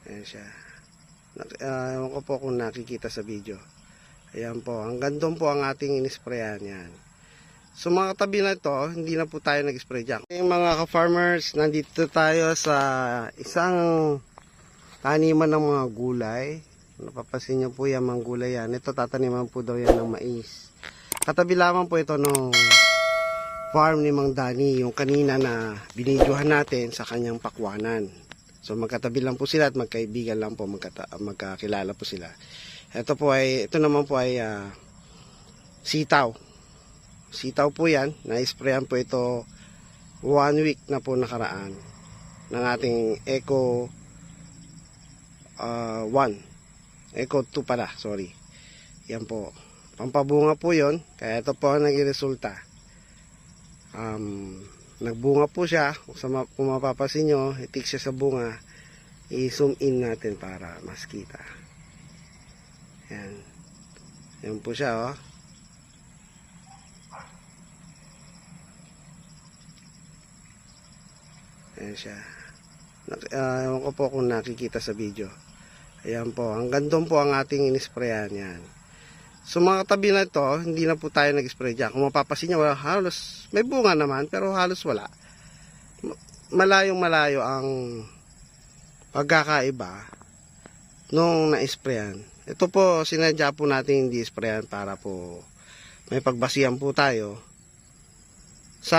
Ayan siya. Ewan ko po kung nakikita sa video. Ayan po, hanggang doon po ang ating inisprayan yan. So mga katabi na ito, hindi na po tayo nag-spray dyan. Yung mga ka-farmers, nandito tayo sa isang taniman ng mga gulay. Napapasin nyo po yan mga gulay yan. Ito tataniman po daw yan ng mais. Katabi lamang po ito nung farm ni Mang Danny, yung kanina na binidyohan natin sa kanyang pakwanan. So magkatabi lang po sila at magkaibigan lang po, magkakilala po sila. Ito naman po ay sitaw. Sitaw po yan, na-sprayan po ito 1 week na po nakaraan ng ating Eco 1. Eco 2 pala, sorry. Yan po. Pampabunga po yon, kaya ito po ang naging resulta. Nagbunga po siya. Kung mapapasin nyo, itik siya sa bunga. I-zoom in natin para mas kita. Yan. Yan po siya, oh. Ayan siya. Ewan ko po kung nakikita sa video. Ayan po. Hanggang doon po ang ating inisprayan yan. So mga katabi na ito, hindi na po tayo nag-spray dyan. Kung mapapasin nyo, halos may bunga naman, pero halos wala. Malayong malayo ang pagkakaiba nung na-sprayan. Ito po, sinadya po natin hindi sprayan para po may pagbasihan po tayo sa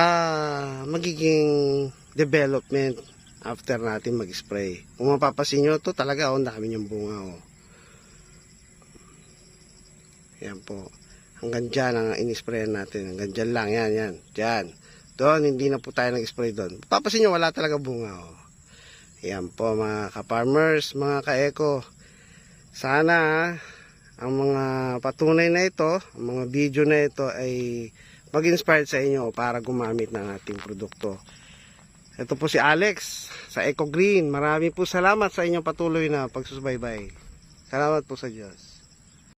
magiging development after natin mag-spray. Kung mapapasin nyo, ito talaga, ang dami yung bunga, oh. Yan po. Hanggang dyan ang in-sprayan natin. Hanggang dyan lang. Yan. Dyan. Doon, hindi na po tayo nag-spray doon. Papasin nyo, wala talaga bunga, oh. Yan po mga ka-farmers, mga ka-eco. Sana ang mga patunay na ito, ang mga video na ito ay mag-inspired sa inyo para gumamit ng ating produkto. Ito po si Alex sa Eco Green. Marami po salamat sa inyong patuloy na pagsusubaybay. Salamat po sa Diyos.